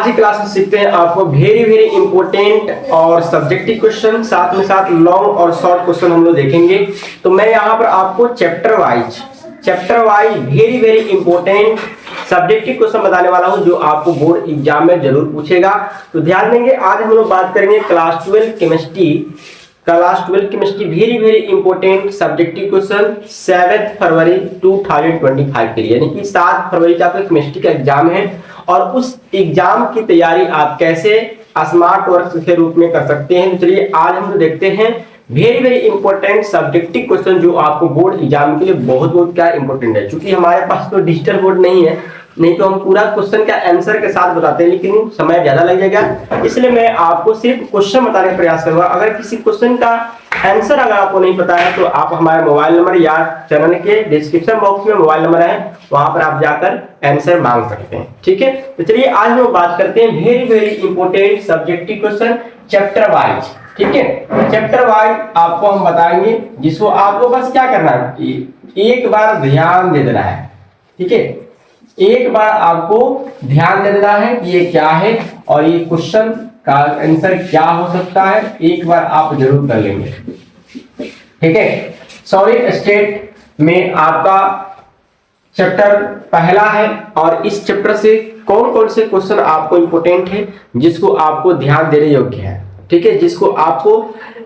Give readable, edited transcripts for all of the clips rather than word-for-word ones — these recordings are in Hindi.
की क्लास में सीखते हैं आपको वेरी वेरी इंपॉर्टेंट और सब्जेक्टिव क्वेश्चन, साथ में साथ लॉन्ग और शॉर्ट क्वेश्चन हम लोग देखेंगे। तो मैं यहाँ पर आपको chapter wise very very important subjective question बताने वाला हूँ जो आपको बोर्ड एग्जाम में जरूर पूछेगा। तो ध्यान देंगे। आज हम लोग बात करेंगे class 12 chemistry very very important subjective question 7 फरवरी 2025 के लिए, यानी कि 7 फरवरी का आपका केमिस्ट्री का एग्जाम है। और उस एग्जाम की तैयारी आप कैसे स्मार्ट वर्क के रूप में कर सकते हैं। तो चलिए आज हम लोग देखते हैं very very important subjective question जो आपको बोर्ड एग्जाम के लिए बहुत बहुत क्या इंपॉर्टेंट है। क्योंकि हमारे पास तो डिजिटल बोर्ड नहीं है, नहीं तो हम पूरा क्वेश्चन का आंसर के साथ बताते हैं, लेकिन समय ज्यादा लग जाएगा। इसलिए मैं आपको सिर्फ क्वेश्चन बताने का प्रयास करूंगा। अगर किसी क्वेश्चन का आंसर अगर आपको नहीं पता है तो आप हमारे मोबाइल नंबर या चैनल के डिस्क्रिप्शन बॉक्स में मोबाइल नंबर है, वहां पर आप जाकर आंसर मांग सकते हैं। ठीक है, तो चलिए आज हम बात करते हैं very very important subjective question chapter wise. ठीक है, चैप्टर वाइज आपको हम बताएंगे, जिसको आपको बस क्या करना है, एक बार ध्यान दे देना है। ठीक है, एक बार आपको ध्यान दे देना है कि ये क्या है और ये क्वेश्चन का आंसर क्या हो सकता है, एक बार आप जरूर कर लेंगे। ठीक है, सॉलिड स्टेट में आपका चैप्टर पहला है और इस चैप्टर से कौन कौन से क्वेश्चन आपको इंपॉर्टेंट है, जिसको आपको ध्यान देने योग्य है। ठीक है, जिसको आपको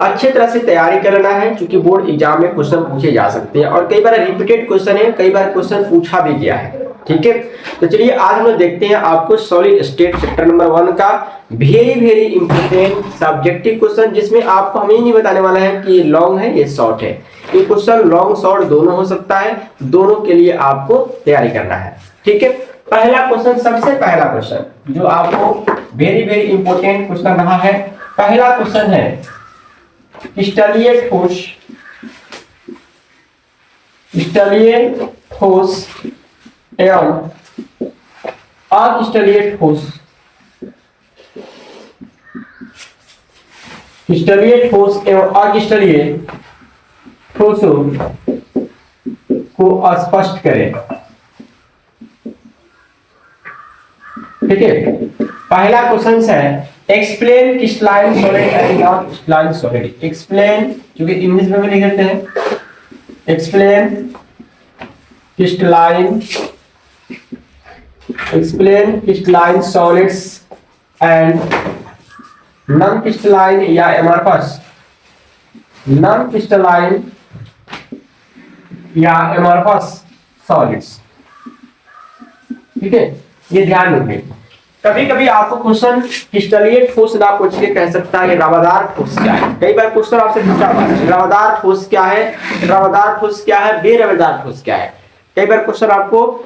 अच्छे तरह से तैयारी करना है, क्योंकि बोर्ड एग्जाम में क्वेश्चन पूछे जा सकते हैं और कई बार रिपीटेड क्वेश्चन है, कई बार क्वेश्चन पूछा भी गया है। ठीक है, तो चलिए आज हम लोग देखते हैं आपको सॉलिड स्टेट चैप्टर नंबर 1 का very very important subjective question, जिसमें आपको हम ये नहीं बताने वाला है कि ये लॉन्ग है ये शॉर्ट है। ये क्वेश्चन लॉन्ग शॉर्ट दोनों हो सकता है, दोनों के लिए आपको तैयारी करना है। ठीक है, पहला क्वेश्चन, सबसे पहला क्वेश्चन जो आपको वेरी वेरी इंपॉर्टेंट क्वेश्चन रहा है, पहला क्वेश्चन है क्रिस्टलीय ठोस एवं अक्रिस्टलीय ठोस, क्रिस्टलीय ठोस एवं अक्रिस्टलीय ठोसों को स्पष्ट करें। ठीक है, पहला क्वेश्चन है explain crystalline solid and non crystalline solid. Explain, क्योंकि इंग्लिश में भी लिख देते हैं, explain crystalline solids and non crystalline या एमॉर्फस, नॉन क्रिस्टलाइन या एमॉर्फस सॉलिड्स। ठीक है, ये ध्यान रखिए। कभी कभी आपको क्वेश्चन क्रिस्टलीय ठोस ना पूछ के कह सकता है रवादार ठोस क्या है। कई बार क्वेश्चन आपसे पूछा हुआ है रवादार ठोस क्या है, रवादार ठोस क्या है, बेरवेदार ठोस क्या है। कई बार क्वेश्चन आपको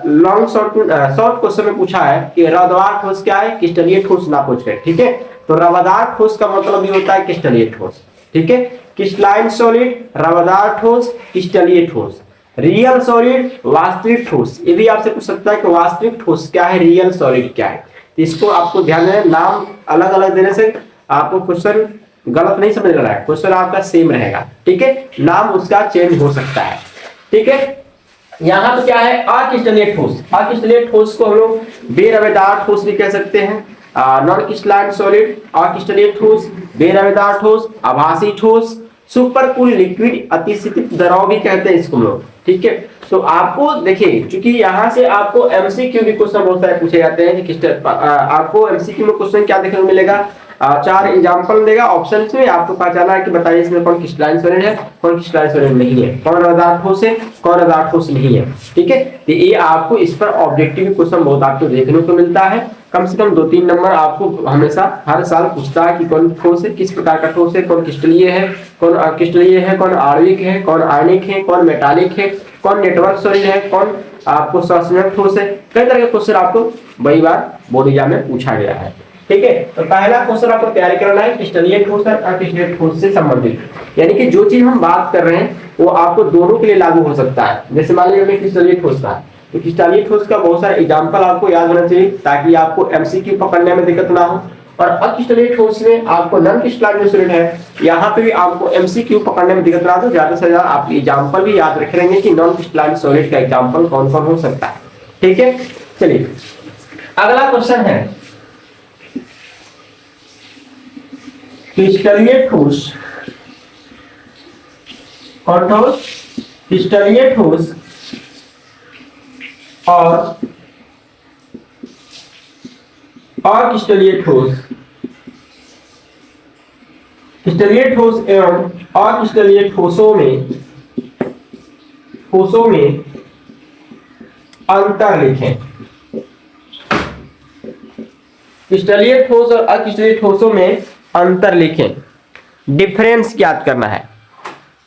लॉन्ग शॉर्ट क्वेश्चन में पूछा है कि रवादार ठोस क्या है, क्रिस्टलीय ठोस ना पूछ के। ठीक है, तो रवादार ठोस का मतलब ये होता है क्रिस्टलीय ठोस। ठीक है, क्रिस्टलाइन सॉलिड, रवादार ठोस, क्रिस्टलीय ठोस, रियल सॉलिड, वास्तविक ठोस। ये भी आपसे पूछ सकता है कि वास्तविक ठोस क्या है, रियल सॉलिड क्या है। तो इसको आपको ध्यान देना, नाम अलग अलग देने से आपको क्वेश्चन गलत नहीं समझ रहा है, क्वेश्चन आपका सेम रहेगा। ठीक है, नाम उसका चेंज हो सकता है। ठीक है, यहाँ पे क्या है, अक्रिस्टलीय ठोस। अक्रिस्टलीय ठोस को हम लोग बेरवेदार ठोस भी कह सकते हैं, नॉन क्रिस्टलाइन सॉलिड, अक्रिस्टलीय ठोस, बेरवेदार ठोस, आभासी ठोस, सुपरकूल लिक्विड, अतिस्थित द्रव भी कहते हैं इसको लोग। ठीक है, तो आपको देखिए, क्योंकि यहाँ से आपको एमसीक्यू भी क्वेश्चन बहुत सारे पूछे जाते हैं कि आपको एमसीक्यू में क्वेश्चन क्या देखने को मिलेगा, 4 एग्जांपल देगा ऑप्शन में, आपको पहचाना है कि बताइए इसमें कौन क्रिस्टलाइन सॉलिड है, कौन क्रिस्टलाइन सॉलिड नहीं है, कौन रवादार ठोस है, कौन रवादार ठोस नहीं है। ठीक है, तो ये आपको इस पर ऑब्जेक्टिव क्वेश्चन बहुत आपको देखने को मिलता है। कम से कम 2-3 नंबर आपको हमेशा हर साल पूछता है कि कौन ठोस है, किस प्रकार का ठोस है, कौन क्रिस्टलीय है, कौन अक्रिस्टलीय है, कौन आणविक है, कौन आयनिक है, कौन मेटालिक है, कौन नेटवर्क सॉलिड है, कौन आपको सस्पेंशन ठोस है। कई तरह के क्वेश्चन आपको कई बार बोर्ड एग्जाम में पूछा गया है। ठीक है, तो पहला क्वेश्चन आपको तैयारी करना है क्रिस्टलीय ठोस और अक्रिस्टलीय ठोस से संबंधित, यानी कि जो चीज हम बात कर रहे हैं वो आपको दोनों के लिए लागू हो सकता है। जैसे मान लीजिए क्रिस्टलीय ठोस था, तो क्रिस्टलीय ठोस का बहुत सारे एग्जांपल आपको याद होना चाहिए ताकि आपको एमसीक्यू पकड़ने में दिक्कत ना हो। और अक्रिस्टलीय ठोस में आपको नॉन क्रिस्टलाइन सॉलिड है, यहाँ पे भी आपको एमसीक्यू पकड़ने में दिक्कत ना हो, ज्यादा से ज्यादा आप एग्जांपल भी याद रख लेंगे कि नॉन क्रिस्टलाइन सॉलिड का एग्जांपल कौन कौन हो सकता है। ठीक है, चलिए अगला क्वेश्चन है क्रिस्टलीय ठोस, कौन ठोस? क्रिस्टलीय ठोस और अक्रिस्टलीय ठोस, क्रिस्टलीय ठोस एवं अक्रिस्टलीय ठोसों में अंतर लिखें। क्रिस्टलीय ठोस और अक्रिस्टलीय ठोसों में अंतर लिखें। डिफरेंस ज्ञात करना है।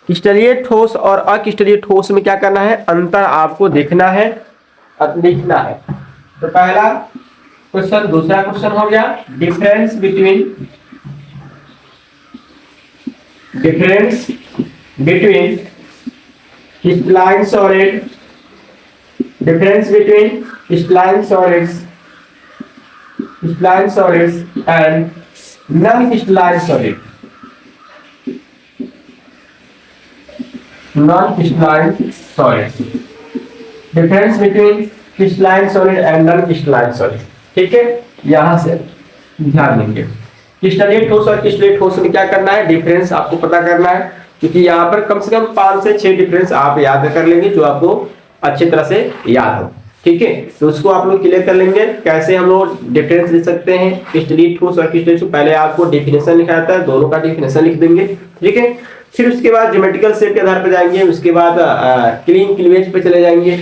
क्रिस्टलीय ठोस और अक्रिस्टलीय ठोस में क्या करना है? अंतर आपको देखना है और लिखना है। तो पहला क्वेश्चन, दूसरा क्वेश्चन हो गया difference between crystalline solid, difference between crystalline solids and non-crystalline solid, difference between crystalline solid and non-crystalline solid। ठीक है, यहां से ध्यान देंगे। क्रिस्टलीय ठोस और क्रिस्टलीय ठोस में क्या करना है? डिफरेंस आपको पता करना है, क्योंकि यहाँ पर कम से कम 5 से 6 डिफरेंस आप याद कर लेंगे जो आपको अच्छी तरह से याद हो। ठीक है, तो उसको आप लोग क्लियर कर लेंगे। कैसे हम लोग डिफरेंस लिख सकते हैं क्रिस्टलीय ठोस और क्रिस्टलीय ठोस? पहले आपको डेफिनेशन लिखा जाता है, दोनों का डेफिनेशन लिख देंगे। ठीक है, फिर उसके बाद ज्योमेट्रिकल शेप के आधार पर जाएंगे, उसके बाद क्लीन क्लीवेज पे चले जाएंगे,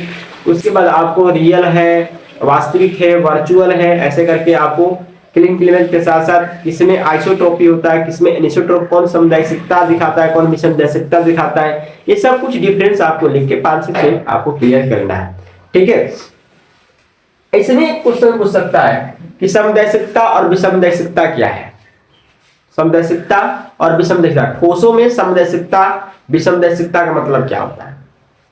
उसके बाद आपको रियल है, वास्तविक है, वर्चुअल है, ऐसे करके आपको क्लीन क्लीवेज के साथ साथ किसमें आइसोट्रोपी होता है, किसमें एनिसोट्रोप, कौन समदैशिकता दिखाता है, कौन विषमदैशिकता दिखाता है, ये सब कुछ डिफरेंस आपको लिख के 5 से 6 आपको क्लियर करना है। ठीक है, इसमें एक क्वेश्चन पूछ सकता है कि समदैशिकता और विषमदैशिकता क्या है? समदैशिकता और विषमदैशिकता, ठोसों में समदैशिकता विषमदैशिकता का मतलब क्या होता है?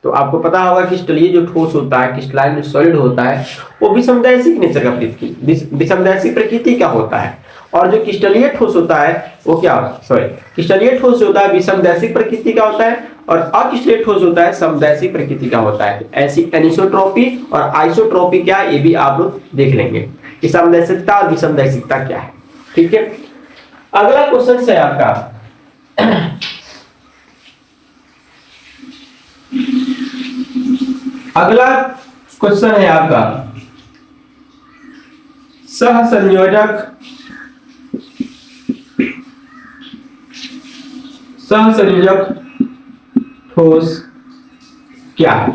तो आपको पता होगा कि क्रिस्टलीय जो ठोस होता है, क्रिस्टलाइन जो सॉलिड होता है, वो विषमदैशिक नेचर का विषमदैशिक प्रकृति का होता है, और जो क्रिस्टलीय ठोस होता है वो क्या, क्रिस्टलीय ठोस होता है विषमदैशिक प्रकृति का होता है, और अक्रिस्टलीय ठोस होता है समदैशिक प्रकृति का होता है। ऐसी एनिसोट्रोपी और आइसोट्रोपी क्या, ये भी आप लोग देख लेंगे कि समदैशिकता और विषमदैशिकता क्या है। ठीक है, अगला क्वेश्चन है आपका अगला क्वेश्चन है आपका सहसंयोजक ठोस क्या है?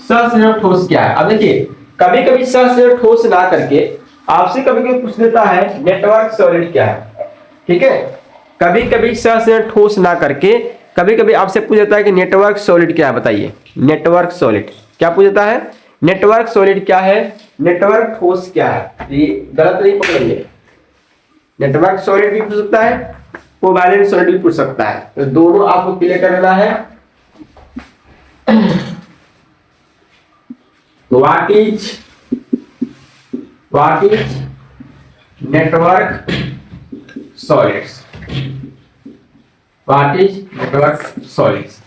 सहसंयोजक ठोस क्या है? अब देखिए, कभी कभी सहसंयोजक ठोस ना करके आपसे कभी कभी पूछ लेता है नेटवर्क सॉलिड क्या है। ठीक है, कभी कभी सहसंयोजक ठोस ना करके कभी कभी आपसे पूछ जाता है कि नेटवर्क सॉलिड क्या है, बताइए। नेटवर्क सॉलिड क्या पूछ जाता है? नेटवर्क सॉलिड क्या है, नेटवर्क ठोस क्या है? ये गलत नहीं पकड़ेंगे। नेटवर्क सॉलिड भी पूछ सकता है, कोवैलेंट सॉलिड भी पूछ सकता है, तो दोनों आपको क्लियर करना है। What is network solids? What is network solids?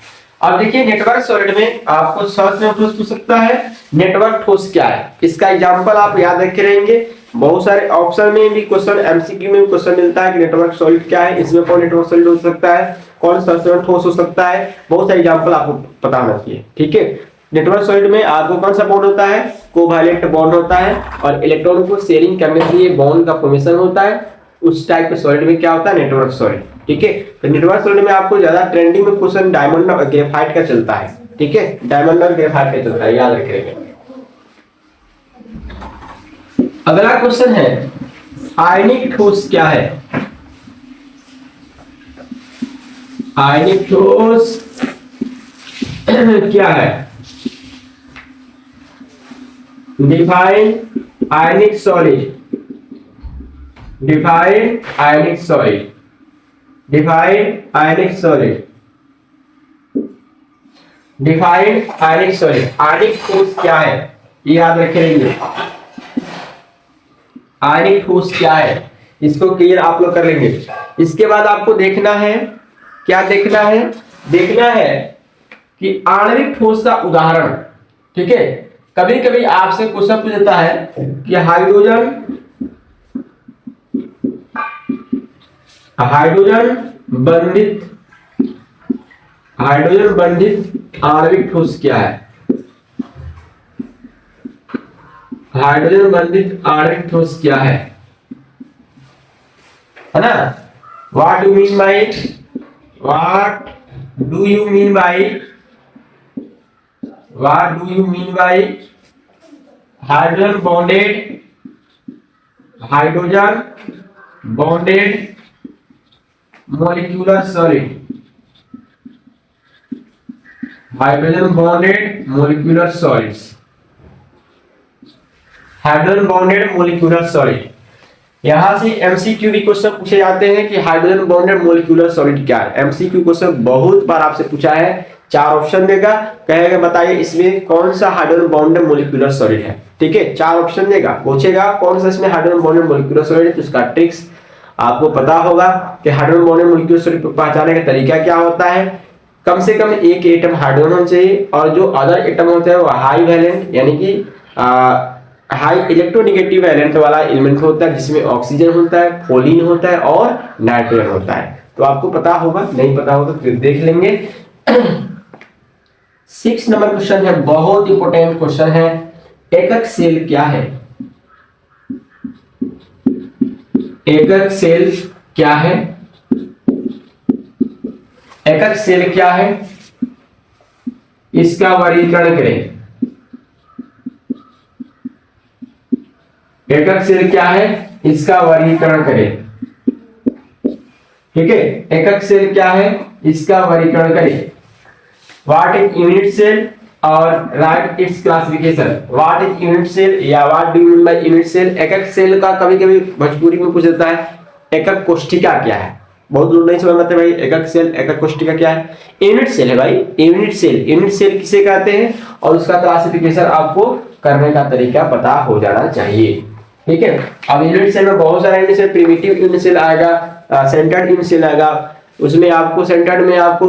अब देखिए, नेटवर्क सॉलिड में आपको सहसंयोजक ठोस पूछ सकता है, नेटवर्क ठोस क्या है, इसका एग्जांपल आप याद रखे रहेंगे। बहुत सारे ऑप्शन में भी क्वेश्चन, एमसीक्यू में भी क्वेश्चन मिलता है कि नेटवर्क सॉलिड क्या है, इसमें कौन नेटवर्क सॉलिड हो सकता है, कौन सहसंयोजक ठोस हो सकता है, बहुत सारे एग्जांपल आपको पता होना चाहिए। ठीक है, नेटवर्क सॉलिड में आपको कौन सा बॉन्ड होता है? कोवैलेंट बॉन्ड होता है, और इलेक्ट्रॉन को शेयरिंग करने से ये बॉन्ड का फॉर्मेशन होता है। उस टाइप के सॉलिड में क्या होता है? Network solid. ठीक है, तो नेटवर्क सॉलिड में आपको ज्यादा ट्रेंडिंग में क्वेश्चन डायमंड और ग्रेफाइट का चलता है। ठीक है, डायमंड और ग्रेफाइट का चलता है, याद रखिएगा। अगला क्वेश्चन है आयनिक ठोस क्या है? आयनिक ठोस क्या है? डिफाइन आयनिक सॉलिड, डिफाइन आयनिक सॉलिड, डिफाइन आयनिक सॉलिड, डिफाइन आयनिक सॉलिड। आयनिक ठोस क्या है, ये याद रखेंगे। आयनिक ठोस क्या है, इसको क्लियर आप लोग कर लेंगे। इसके बाद आपको देखना है, क्या देखना है? देखना है कि आणविक ठोस का उदाहरण। ठीक है, कभी कभी आपसे क्वेश्चन पूछता है कि हाइड्रोजन हाइड्रोजन बंधित आणविक ठोस क्या है? हाइड्रोजन बंधित आणविक ठोस क्या है ना? What do mean bye hydrogen bonded molecular solid? Hydrogen bonded molecular solids, hydrogen bonded molecular solid. यहां से एमसीक्यू भी क्वेश्चन पूछे जाते हैं कि हाइड्रोजन बॉन्डेड मोलिक्यूलर सॉलिड क्या है। एमसीक्यू क्वेश्चन बहुत बार आपसे पूछा है, 4 ऑप्शन देगा, कहेगा बताइए इसमें कौन सा हाइड्रोजन बॉन्डेड मोलिक्यूलर सॉलिड है। ठीक है, 4 ऑप्शन देगा, पूछेगा कौन सा इसमें हाइड्रोजन बॉन्डेड मोलिक्यूलर सॉलिड है, तो उसका ट्रिक्स आपको पता होगा कि हाइड्रोजन बॉन्डेड मोलिक्यूलर सॉलिड को पहचानने का तरीका क्या होता है। कम से कम एक एटम हाइड्रोजन होना चाहिए और जो अदर एटम होता है वो हाई वैलेंट यानी कि हाई इलेक्ट्रोनेगेटिव वैलेंट वाला एलिमेंट होता है, जिसमें ऑक्सीजन होता है, फोलिन होता है और नाइट्रोजन होता है। तो आपको पता होगा, नहीं पता होगा तो फिर देख लेंगे। 6 नंबर क्वेश्चन है, बहुत इंपॉर्टेंट क्वेश्चन है। एकक सेल क्या है? एकक सेल क्या है? एकक सेल क्या है, इसका वर्गीकरण करें। एकक सेल क्या है, इसका वर्गीकरण करें। ठीक है, एकक सेल क्या है, इसका वर्गीकरण करें। व्हाट इज यूनिट सेल और write its classification. What is unit cell या what do you mean by unit cell. एकक सेल का कभी कभी भोजपुरी में पूछ देता है एकक कोष्ठिका क्या है, बहुत लोग नहीं समझ पाते भाई एकक सेल एकक कोष्ठिका क्या है। यूनिट सेल है भाई, यूनिट सेल किसे कहते हैं और उसका क्लासिफिकेशन आपको करने का तरीका पता हो जाना चाहिए। ठीक है, अब यूनिट सेल में बहुत सारे unit cell, primitive unit cell आएगा, सेंटर्ड यूनिट सेल आएगा, उसमें आपको सेंटर्ड में आपको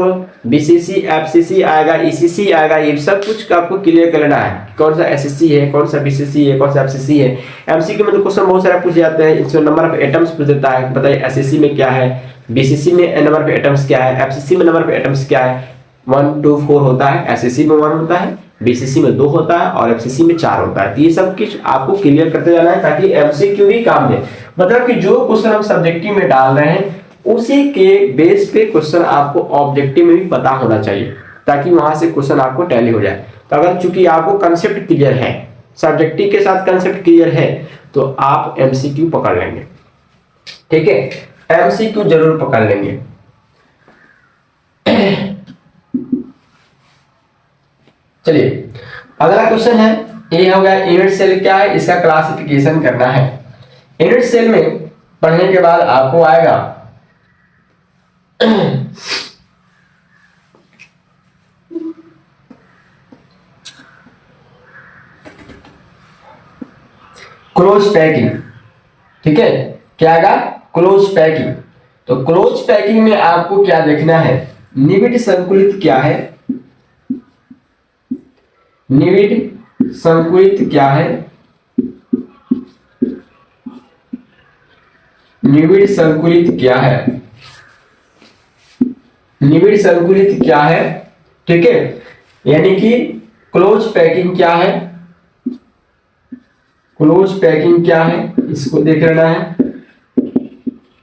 बीसीसी एफसीसी आएगा, ईसीसी आएगा, ये सब कुछ आपको क्लियर करना है कौन सा एसएससी है, कौन सा बीसीसी है, कौन सा एफसीसी है। एमसीक्यू में तो क्वेश्चन बहुत सारे पूछे जाते हैं, इसमें नंबर ऑफ एटम्स पूछ देता है, बताइए एसएससी में क्या है, बीसीसी में नंबर ऑफ एटम्स क्या है, एफसीसी में नंबर ऑफ एटम्स क्या है। 1 2 4 होता है, एसएससी में 1 होता है, बीसीसी में 2 होता है और एफसीसी में 4 होता है। तो ये सब कुछ आपको क्लियर करते जाना है ताकि एमसीक्यू भी काम दे। मतलब कि जो क्वेश्चन हम सब्जेक्टिव में डाल रहे हैं उसी के बेस पे क्वेश्चन आपको ऑब्जेक्टिव में भी पता होना चाहिए ताकि वहां से क्वेश्चन आपको टैली हो जाए। तो अगर चूंकि आपको कंसेप्ट क्लियर है, सब्जेक्टिव के साथ कंसेप्ट क्लियर है, तो आप एमसीक्यू पकड़ लेंगे। ठीक है, एमसीक्यू जरूर पकड़ लेंगे। चलिए अगला क्वेश्चन है, ये हो गया यूनिट सेल क्या है, इसका क्लासिफिकेशन करना है। यूनिट सेल में पढ़ने के बाद आपको आएगा क्लोज पैकिंग। ठीक है, क्या आएगा, क्लोज पैकिंग। तो क्लोज पैकिंग में आपको क्या देखना है, निविड संकुलित क्या है, निविड संकुलित क्या है, निविड संकुलित क्या है, निविड संकुलित क्या है। ठीक है, यानी कि क्लोज पैकिंग क्या है, क्लोज पैकिंग क्या है, इसको देख लेना है।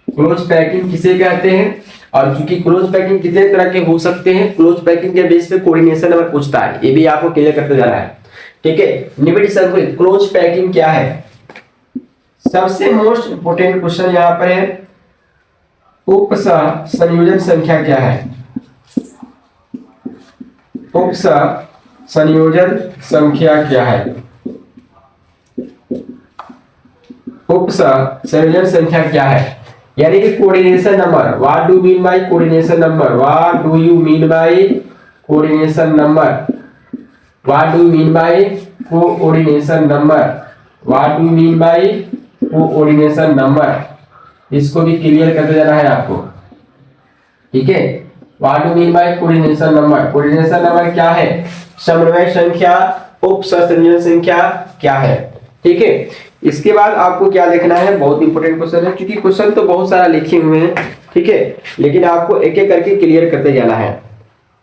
क्लोज पैकिंग किसे कहते हैं और क्योंकि क्लोज पैकिंग कितने तरह के हो सकते हैं, क्लोज पैकिंग के बेस पे कोऑर्डिनेशन नंबर पूछता है, ये भी आपको क्लियर करते जाना है। ठीक है, निविड संकुलित क्लोज पैकिंग क्या है। सबसे मोस्ट इंपोर्टेंट क्वेश्चन यहां पर है, उपसह संयोजन संख्या क्या है, उपसह संयोजन संख्या क्या है, उपसह संयोजन संख्या क्या है, यानी कि coordination number. What do mean bye coordination number, what do you mean bye coordination number, what do mean bye coordination number, what do mean bye coordination number, इसको भी क्लियर करते जाना है आपको। ठीक है, what do mean bye coordination number, coordination number क्या है, समन्वय संख्या, उपसह संयोजन संख्या क्या है। ठीक है, इसके बाद आपको क्या देखना है, बहुत इंपॉर्टेंट क्वेश्चन है, क्योंकि क्वेश्चन तो बहुत सारा लिखे हुए हैं, ठीक है, लेकिन आपको एक एक करके क्लियर करते जाना है।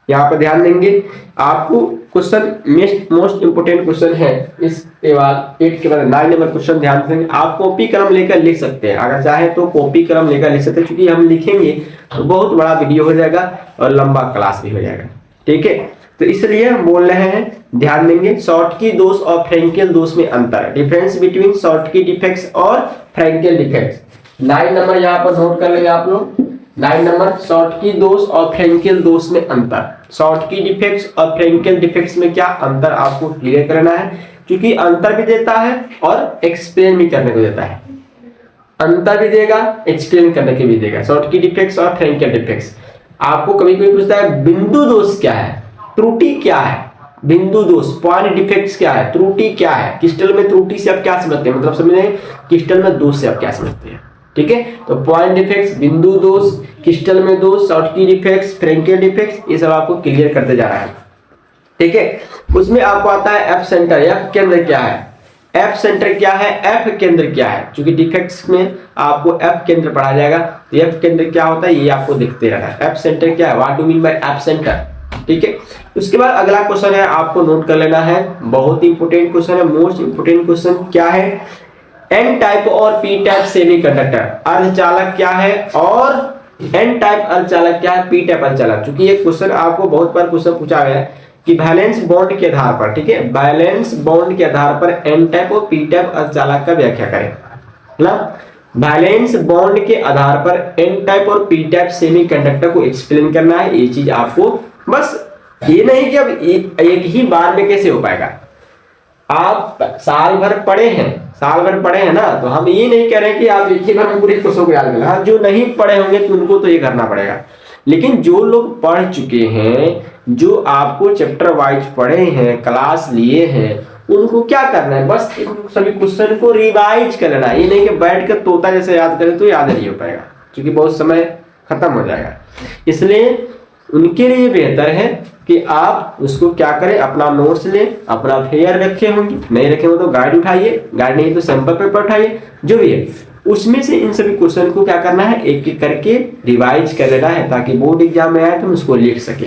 यहाँ पर ध्यान देंगे आपको क्वेश्चन मोस्ट इंपोर्टेंट क्वेश्चन है इसके बाद 8 के बाद 9 नंबर क्वेश्चन ध्यान देंगे। आप कॉपी कलम लेकर लिख सकते हैं, अगर चाहे तो कॉपी कलम लेकर लिख सकते हैं, क्योंकि हम लिखेंगे तो बहुत बड़ा वीडियो हो जाएगा और लंबा क्लास भी हो जाएगा, ठीक है। तो इसलिए हम बोल रहे हैं, ध्यान देंगे शॉर्ट की दोष और फ्रैंकेल दोष में अंतर, डिफरेंस बिटवीन शॉर्ट की डिफेक्ट्स और फ्रैंकेल डिफेक्ट्स। 9 नंबर यहाँ पर नोट कर लेंगे आप लोग। 9 नंबर शॉर्ट की दोष और फ्रैंकेल दोष में अंतर, शॉर्ट की डिफेक्ट्स और फ्रैंकेल डिफेक्ट्स में क्या अंतर आपको क्लियर करना है, क्योंकि अंतर भी देता है और एक्सप्लेन भी करने को देता है, अंतर भी देगा एक्सप्लेन करने के भी देगा। शॉर्ट की डिफेक्ट्स और फ्रैंकेल डिफेक्ट्स। आपको कभी कोई पूछता है बिंदु दोष क्या है, त्रुटि क्या है, बिंदु दोष पॉइंट डिफेक्ट्स क्या है, त्रुटि क्या है, क्रिस्टल में त्रुटि से आप क्या समझते हैं, मतलब समझे क्रिस्टल में दोष से आप क्या समझते हैं, ठीक है। तो पॉइंट डिफेक्ट्स, बिंदु दोष, क्रिस्टल में दोष, शॉर्ट की डिफेक्ट्स, फ्रैंकेल डिफेक्ट्स, ये सब आपको क्लियर करते जा रहा है, ठीक है। उसमें आपको आता है एफ सेंटर, एफ केंद्र क्या है, एफ सेंटर क्या है, एफ केंद्र क्या है, क्योंकि डिफेक्ट्स में आपको एफ केंद्र पढ़ा जाएगा, तो एफ केंद्र क्या होता है ये आपको देखते रहना है। एफ सेंटर क्या है, what do mean bye F centre, ठीक है। उसके बाद अगला क्वेश्चन है, आपको नोट कर लेना है, बहुत इंपोर्टेंट क्वेश्चन है, मोस्ट इंपोर्टेंट क्वेश्चन क्या है, एन टाइप और पी टाइप सेमीकंडक्टर अर्धचालक क्या है, और एन टाइप अर्धचालक क्या है, पी टाइप अर्धचालक। क्योंकि ये क्वेश्चन आपको बहुत बार क्वेश्चन पूछा गया है कि वैलेंस बॉन्ड के आधार पर, ठीक है, वैलेंस बॉन्ड के आधार पर एन टाइप और पी टाइप अर्धचालक का व्याख्या करें, मतलब वैलेंस बॉन्ड के आधार पर एन टाइप और पी टाइप सेमीकंडक्टर को एक्सप्लेन करना है। ये चीज आपको, बस ये नहीं कि अब एक ही बार में कैसे हो पाएगा, आप साल भर पढ़े हैं ना, तो हम ये नहीं कह रहे कि आप एक ही बार में पूरे क्वेश्चन को याद कर लें। हाँ, जो नहीं पढ़े होंगे तो उनको तो ये करना पड़ेगा, लेकिन जो लोग पढ़ चुके हैं, जो आपको चैप्टर वाइज पढ़े हैं, क्लास लिए हैं, उनको क्या करना है, बस सभी क्वेश्चन को रिवाइज कर लेना है। ये नहीं कि बैठ कर तोता जैसे याद करें तो याद नहीं हो पाएगा, क्योंकि बहुत समय खत्म हो जाएगा। इसलिए उनके लिए बेहतर है कि आप उसको क्या करें, अपना नोट्स लें, अपना फेयर रखे होंगे, नहीं रखे हो तो गाइड उठाइए, गाइड नहीं तो सैंपल पेपर उठाइए, जो भी है उसमें से इन सभी क्वेश्चन को क्या करना है, एक एक करके रिवाइज कर लेना है, ताकि बोर्ड एग्जाम में आए तो हम उसको लिख सके,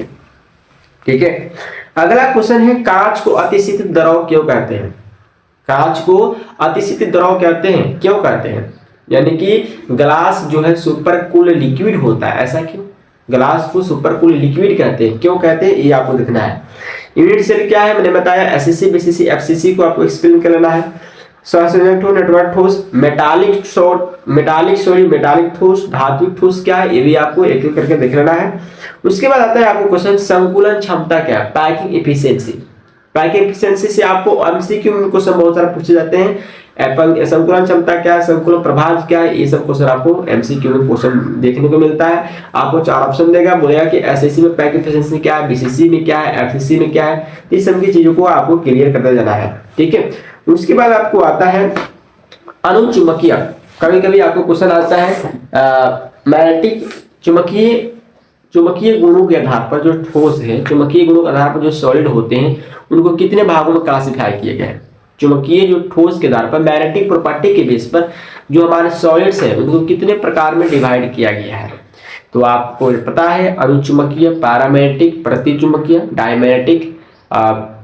ठीक है। अगला क्वेश्चन है, कांच को अतिशीत द्रव क्यों कहते हैं, कांच को अतिशीत द्रव कहते हैं, क्यों कहते हैं, यानी कि ग्लास जो है सुपर कूल लिक्विड होता है, ऐसा क्यों, ग्लास को सुपर कूल लिक्विड कहते हैं, क्यों कहते हैं, ये आपको देखना है। यूनिट सेल क्या है, मैंने बताया, एससीसी बीसीसी एफसीसी को आपको एक्सप्लेन कर लेना है। नेटवर्क ठोस, मेटालिक ठोस, धात्विक ठोस क्या है, ये भी आपको एक एक करके देख लेना है। उसके बाद आता है आपको क्वेश्चन, संकुलन क्षमता क्या है, पैकिंग एफिशिएंसी। पैकिंग एफिशिएंसी से आपको एमसीक्यू में क्वेश्चन बहुत सारे पूछे जाते हैं। संकुलन क्षमता क्या है, संकुलन प्रभाव क्या है, ये सब क्वेश्चन आपको एमसीक्यू में क्वेश्चन देखने को मिलता है। आपको 4 ऑप्शन देगा, बोलेगा कि एसएससी में पैकिंग एफिशिएंसी क्या है, बीसीसी में क्या है, एफसीसी में क्या है, इस सब की चीजों को आपको क्लियर करते जाना है, ठीक है। उसके बाद आपको आता है अनुचुंबकीय। कभी कभी आपको क्वेश्चन आता है मैग्नेटिक चुंबकीय गुणों के आधार पर जो ठोस है, चुंबकीय गुणों के आधार पर जो सॉलिड होते हैं, उनको कितने भागों में क्लासिफाई किए गए हैं। चुंबकीय जो ठोस के आधार पर मैग्नेटिक प्रॉपर्टी के बेस पर जो हमारे सॉलिड्स हैं, उनको कितने प्रकार में डिवाइड किया गया है। तो आपको पता है, अणुचुंबकीय, पैरामैग्नेटिक, प्रतिचुंबकीय, डायमैग्नेटिक,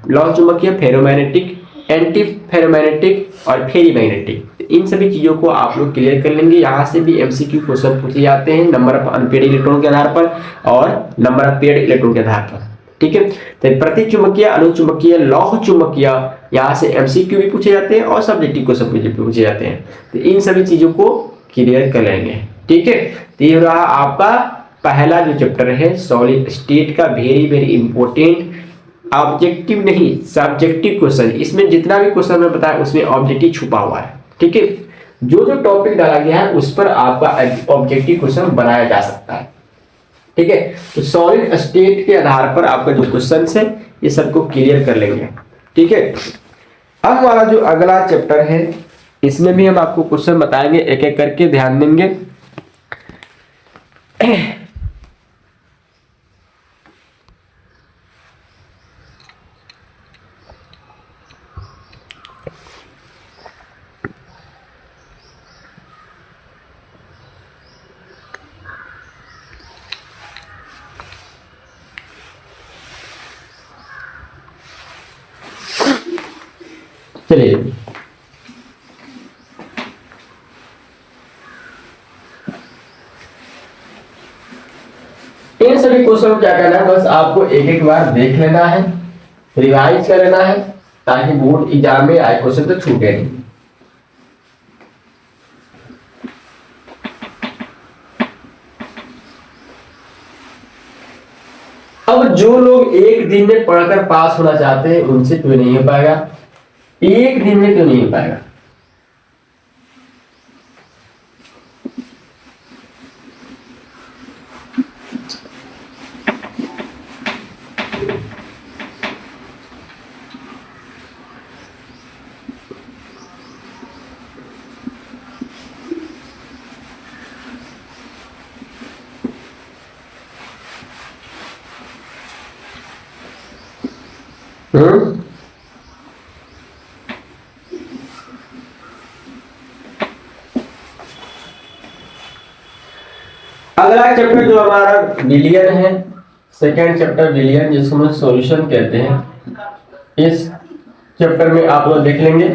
लौह चुंबकीय, फेरोमैग्नेटिक, एंटी फेरोमैग्नेटिक और फेरीमैग्नेटिक। इन सभी चीजों को आप लोग क्लियर कर लेंगे। यहाँ से भी एमसीक्यू क्वेश्चन पूछे जाते हैं, नंबर ऑफ अनपेड इलेक्ट्रॉन के आधार पर और नंबर ऑफ पेड इलेक्ट्रॉन के आधार पर, ठीक है। तो प्रतिचुंबकीय, अणुचुंबकीय, लौह चुंबकीय, यहाँ से एमसीक्यू भी पूछे जाते हैं और सब्जेक्टिव क्वेश्चन पूछे जाते हैं। तो इन सभी चीजों को क्लियर कर लेंगे, ठीक है। तो ये रहा आपका पहला जो चैप्टर है सॉलिड स्टेट का, वेरी वेरी इंपॉर्टेंट, ऑब्जेक्टिव नहीं सब्जेक्टिव क्वेश्चन। इसमें जितना भी क्वेश्चन मैं बताया उसमें ऑब्जेक्टिव छुपा हुआ है, ठीक है। जो जो टॉपिक डाला गया है उस पर आपका ऑब्जेक्टिव क्वेश्चन बनाया जा सकता है, ठीक है। तो सॉलिड स्टेट के आधार पर आपका जो क्वेश्चन है ये सबको क्लियर कर लेंगे, ठीक है। अब हमारा जो अगला चैप्टर है इसमें भी हम आपको क्वेश्चन बताएंगे, एक एक करके ध्यान देंगे। चलिए इन सभी क्वेश्चन को क्या करना है, बस आपको एक एक बार देख लेना है, रिवाइज कर लेना है, ताकि बोर्ड एग्जाम में आए क्वेश्चन तो छूटे नहीं। अब जो लोग एक दिन में पढ़कर पास होना चाहते हैं उनसे क्यों नहीं हो पाएगा, एक दिन में क्यों नहीं हो पाएगा। अगला चैप्टर जो हमारा बिलियन है, सेकेंड चैप्टर बिलियन, जिसको हम सॉल्यूशन कहते हैं, इस चैप्टर में आप लोग देख लेंगे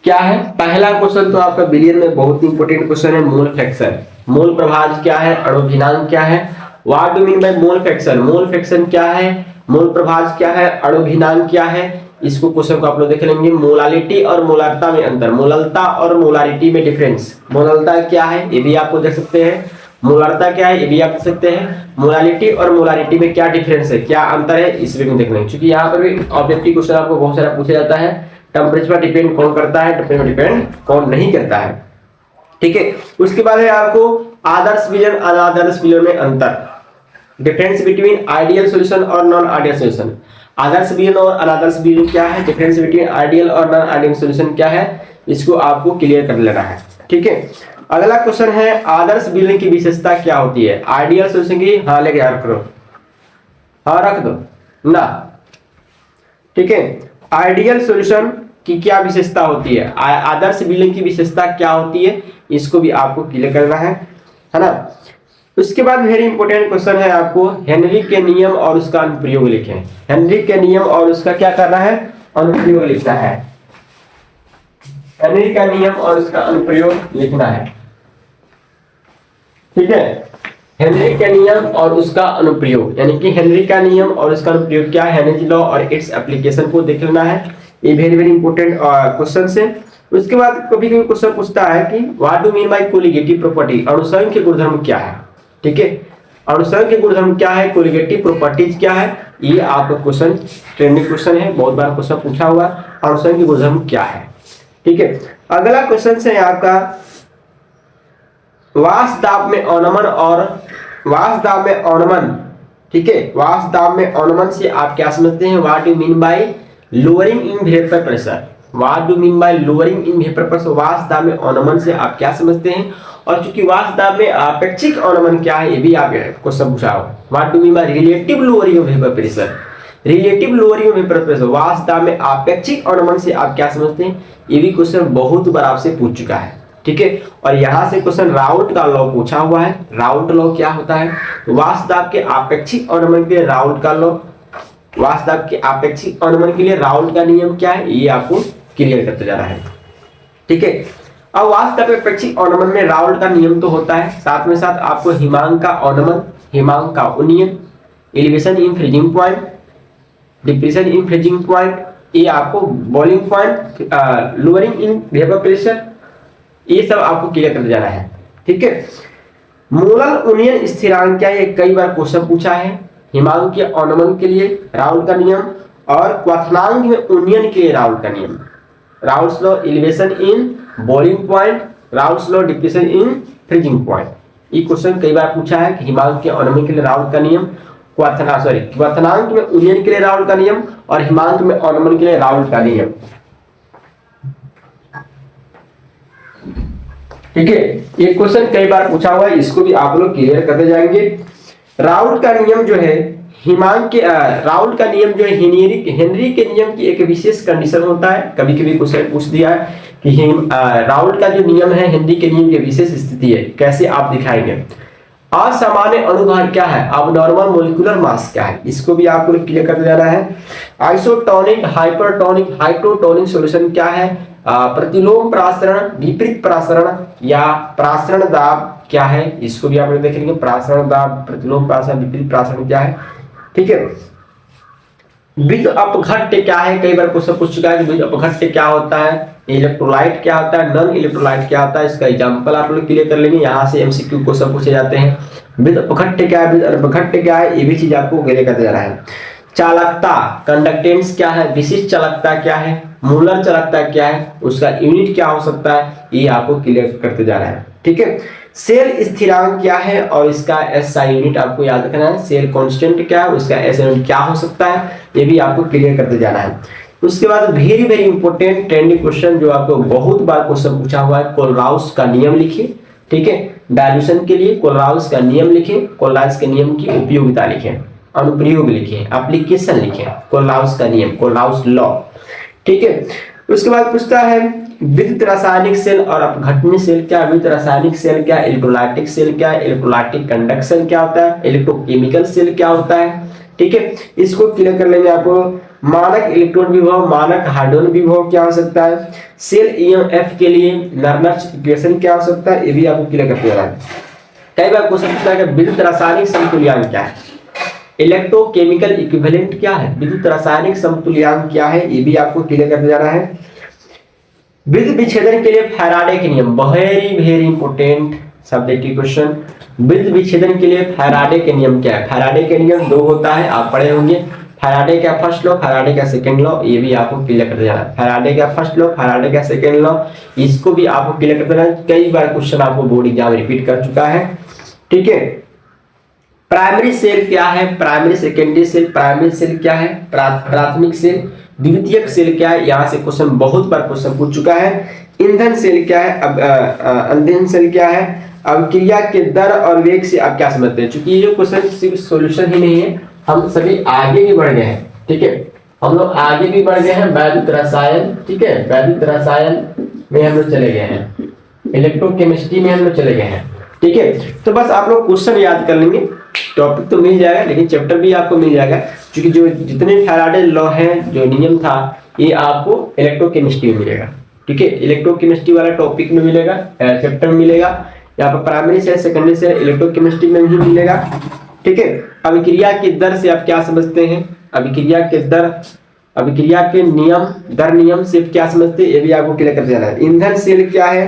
क्या है। पहला क्वेश्चन तो आपका बिलियन में बहुत इंपॉर्टेंट क्वेश्चन है, मोल फ्रैक्शन। मोल प्रभाज्य क्या है, अणुभिन्नांक क्या है, what do mean by mole fraction, mole fraction क्या है, मोल प्रभाज्य क्या है, अणुभिन्नांक क्या है, इसको क्वेश्चन को आप लोग देख लेंगे। मोलालिटी और मोलारिटी में अंतर, मोललता और मोलारिटी में डिफरेंस, मोललता क्या है ये भी आपको देख सकते हैं, मोलारिटी क्या है ये भी आप देख सकते हैं, मोलालिटी और मोलारिटी में क्या डिफरेंस है, क्या अंतर है, इस भी देख लेंगे। क्योंकि यहाँ पर भी ऑब्जेक्टिव क्वेश्चन आपको बहुत सारा पूछा जाता है, टेम्परेचर पर डिपेंड कौन करता है, टेम्परेचर पर डिपेंड कौन नहीं करता है, ठीक है। उसके बाद है आपको आदर्श विलयन अनादर्श विलयन में अंतर, डिफरेंस बिटवीन आइडियल सॉल्यूशन और नॉन आइडियल सॉल्यूशन। आदर्श विलयन और अनादर्श विलयन क्या है, डिफरेंस बिटवीन आइडियल और नॉन आइडियल सॉल्यूशन क्या है, इसको आपको क्लियर कर लेना है, ठीक है। अगला क्वेश्चन है आदर्श विलयन की विशेषता क्या होती है, आइडियल सॉल्यूशन की, हाँ लेके रख दो, हाँ रख दो ना, ठीक है। आइडियल सॉल्यूशन की क्या विशेषता होती है, आदर्श विलयन की विशेषता क्या होती है, इसको भी आपको क्लियर करना है ना। उसके बाद वेरी इंपॉर्टेंट क्वेश्चन है आपको हेनरी के नियम और उसका अनुप्रयोग लिखें। हेनरी के नियम और उसका क्या करना है, अनुप्रयोग लिखना है। हेनरी का नियम और उसका अनुप्रयोग लिखना है, ठीक है। हेनरी का नियम और उसका अनुप्रयोग, यानी कि हेनरी का नियम और उसका अनुप्रयोग क्या है, हेनरी लॉ और इट्स एप्लीकेशन को देख लेना है। ये वेरी वेरी इंपॉर्टेंट क्वेश्चन है। उसके बाद कभी कभी क्वेश्चन पूछता है कि what do mean by colligative property, अणुसंघ के गुणधर्म क्या है, ठीक है। अणुसंघ के गुणधर्म क्या है, कोलिगेटिव प्रॉपर्टीज क्या है, ये आपका क्वेश्चन ट्रेंडिंग क्वेश्चन है, बहुत बार क्वेश्चन पूछा हुआ, अणुसंघ के गुणधर्म क्या है, ठीक है। अगला क्वेश्चन है आपका वाष्प दाब में अवनमन और वाष्प दाब में अवनमन, ठीक है। वाष्प दाब में अवनमन से आप क्या समझते हैं, what do mean bye lowering in vapour pressure, what do mean bye lowering in vapour pressure, वाष्प दाब में अवनमन से आप क्या समझते हैं। और चूंकि वाष्प दाब में आपेक्षिक अवनमन क्या है ये भी आप क्वेश्चन पूछा हो, what do mean by relative lowering of vapour pressure, relative lowering of vapour pressure, वाष्प दाब में आपेक्षिक अवनमन से आप क्या समझते हैं, ये भी क्वेश्चन बहुत बार आपसे पूछ चुका है, ठीक है। और यहां से क्वेश्चन राउल्ट का लॉ पूछा हुआ है। राउल्ट लॉ क्या होता है, वाष्प दाब के आपेक्षिक अवनमन के लिए राउल्ट का लॉ, वाष्प दाब के आपेक्षिक अवनमन के लिए राउल्ट का नियम क्या है, ये आपको क्लियर करते जाना है, ठीक है। अब वाष्प दाब के आपेक्षिक अवनमन में राउल्ट का नियम तो होता है, साथ में साथ आपको हिमांक का अवनमन, हिमांक का उन्नयन, elevation in freezing point, depression in freezing point, ये आपको boiling point, lowering in vapour pressure, ये सब आपको क्लियर करते जाना है, ठीक है। मोलल उन्नयन स्थिरांक क्या है, ये कई बार क्वेश्चन पूछा है। हिमांक के अवनमन के लिए राउल्ट का नियम और क्वथनांक में उन्नयन के लिए राउल्ट का नियम, Raoult's law elevation in boiling point, Raoult's law depression in freezing point, ये क्वेश्चन कई बार पूछा है कि हिमांक के अवनमन के लिए राउल्ट का नियम, क्वथनांक में उन्नयन के लिए राउल्ट का नियम और हिमांक में अवनमन के लिए राउल्ट का नियम, ठीक है। ये क्वेश्चन कई बार पूछा हुआ है, इसको भी आप लोग क्लियर करते जाएंगे। राउल्ट का नियम जो है हिमांक के राउल्ट का नियम जो है हेनरी के नियम की एक विशेष कंडीशन होता है। कभी कभी क्वेश्चन पूछ दिया है कि राउल्ट का जो नियम है हेनरी के नियम की विशेष स्थिति है, कैसे आप दिखाएंगे। असामान्य अणुभार क्या है, अब नॉर्मल मोलिकुलर मास क्या है, इसको भी आपको क्लियर करते जाना है। आइसोटोनिक, हाइपरटोनिक, हाइड्रोटोनिक सॉल्यूशन क्या है, प्रतिलोम प्रासरण, विपरीत प्रासरण या प्रासरण दाब क्या है, इसको भी आप लोग देख लेंगे। प्रासरण दाब, प्रतिलोम प्रासरण, विपरीत प्रासरण क्या है, ठीक है। विद्युत अपघट्य क्या है, कई बार क्वेश्चन पूछ चुका है कि विद्युत अपघट्य क्या होता है, इलेक्ट्रोलाइट क्या होता है, नॉन इलेक्ट्रोलाइट क्या होता है, इसका एग्जांपल आप लोग क्लियर कर लेंगे। यहाँ से एमसीक्यू क्वेश्चन पूछे जाते हैं। विद्युत अपघट्य क्या है, विद्युत अपघट्य क्या है, ये भी चीज आपको क्लियर करते जा रहा है। चालकता, कंडक्टेंस क्या है, विशिष्ट चालकता क्या है, मूलर चालकता क्या है, उसका यूनिट क्या हो सकता है, ये आपको क्लियर करते जा रहा है, ठीक है। सेल स्थिरांक क्या है और इसका एसआई यूनिट आपको याद रखना है। सेल कांस्टेंट क्या है, उसका एसआई यूनिट क्या हो सकता है, ये भी आपको क्लियर करते जाना है। उसके बाद very very important trending question जो आपको बहुत बार क्वेश्चन पूछा हुआ है, कोलराउस का नियम लिखिए, ठीक है। डायल्यूशन के लिए कोलराउस का नियम लिखिए, कोलराउस के नियम की उपयोगिता लिखें, अनुप्रयोग लिखें, एप्लीकेशन लिखें, कोलराउस का नियम, कोलराउस लॉ, ठीक है। उसके बाद पूछता है विद्युत रासायनिक सेल और अपघटनीय सेल क्या, विद्युत रासायनिक सेल क्या, इलेक्ट्रोलाइटिक सेल क्या, इलेक्ट्रोलाइटिक कंडक्शन क्या होता है, इलेक्ट्रोकेमिकल सेल क्या होता है, ठीक है। इसको क्लियर कर लेंगे। आपको मानक इलेक्ट्रॉन विभव, मानक हाइड्रोजन विभव क्या हो सकता है, सेल ईएमएफ के लिए नर्नर्स इक्वेशन क्या हो सकता है, ये भी आपको क्लियर करते जाना है। कई बार क्वेश्चन पूछता है कि विद्युत रासायनिक समतुल्यांक क्या है, इलेक्ट्रोकेमिकल इक्विवेलेंट क्या है, विद्युत रासायनिक समतुल्यांक क्या है, ये भी आपको क्लियर करते जाना है। विद्युत विच्छेदन के लिए फैराडे के नियम, very very important subjective question. विद्युत विच्छेदन के लिए फैराडे के नियम क्या है, फैराडे के नियम दो होता है, आप पढ़े होंगे। फैराडे का फर्स्ट लॉ, फैराडे का सेकंड लॉ, ये भी आपको क्लियर करते जाना है। फैराडे का फर्स्ट लॉ, फैराडे का सेकंड लॉ, इसको भी आपको क्लियर करते जाना है। कई बार क्वेश्चन आपको बोर्ड एग्जाम रिपीट कर चुका है, ठीक है। प्राइमरी सेल क्या है, primary secondary cell, primary cell क्या है, प्राथमिक सेल, द्वितीयक सेल क्या है, यहाँ से क्वेश्चन बहुत बार क्वेश्चन पूछ चुका है। ईंधन सेल क्या है, अब ईंधन सेल क्या है, अभिक्रिया के दर और वेग से आप क्या समझते हैं। चूंकि ये जो क्वेश्चन सिर्फ सॉल्यूशन ही नहीं है, हम सभी आगे भी बढ़ गए हैं, ठीक है। हम लोग आगे भी बढ़ गए हैं, वैद्युत रसायन, ठीक है, वैद्युत रसायन में हम लोग चले गए हैं, इलेक्ट्रोकेमिस्ट्री में हम लोग चले गए हैं, ठीक है। तो बस आप लोग क्वेश्चन याद कर लेंगे, टॉपिक तो मिल जाएगा लेकिन चैप्टर भी आपको मिल जाएगा, क्योंकि जो जितने फैराडे लॉ है, जो नियम था, ये आपको इलेक्ट्रोकेमिस्ट्री में मिलेगा, ठीक है। इलेक्ट्रोकेमिस्ट्री वाला टॉपिक में मिलेगा, चैप्टर में मिलेगा। यहाँ पर प्राइमरी से सेकेंडरी से इलेक्ट्रोकेमिस्ट्री में भी मिलेगा, ठीक है। अभिक्रिया की दर से आप क्या समझते हैं, अभिक्रिया के दर, अभिक्रिया के नियम, दर नियम से क्या समझते हैं, ये भी आपको क्लियर कर जाना है। ईंधन सेल क्या है,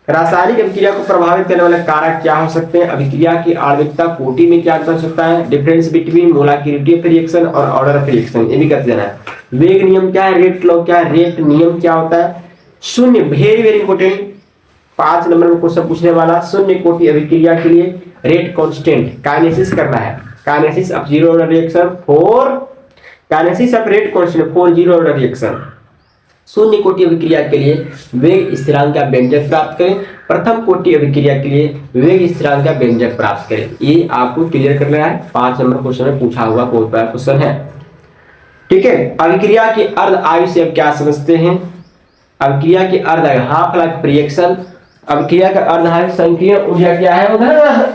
रासायनिक अभिक्रिया को प्रभावित करने वाले कारक क्या हो सकते हैं, अभिक्रिया की आणविकता कोटि में क्या कर सकता है, डिफरेंस बिटवीन मोलैक्युलरिटी ऑफ रिएक्शन और ऑर्डर ऑफ रिएक्शन, ये भी करते जाना है। वेग नियम क्या है, रेट लॉ क्या है, रेट नियम क्या होता है। शून्य, वेरी वेरी इंपॉर्टेंट, 5 नंबर में क्वेश्चन पूछने वाला, शून्य कोटि अभिक्रिया के लिए रेट कांस्टेंट, काइनेसिस करना है, kinesis of zero order reaction for, kinesis of rate constant for zero order reaction. शून्य कोटि अभिक्रिया के लिए वेग स्थिरांक का व्यंजक प्राप्त करें, प्रथम कोटि अभिक्रिया के लिए वेग स्थिरांक का व्यंजक प्राप्त करें, ये आपको क्लियर करना है। 5 नंबर क्वेश्चन में पूछा हुआ बहुत बड़ा क्वेश्चन है, ठीक है। अभिक्रिया की अर्ध आयु से आप क्या समझते हैं, अभिक्रिया की अर्ध आयु, हाफ लाइफ रिएक्शन, अभिक्रिया का अर्ध आयु संकीर्ण ऊर्जा क्या है उधर,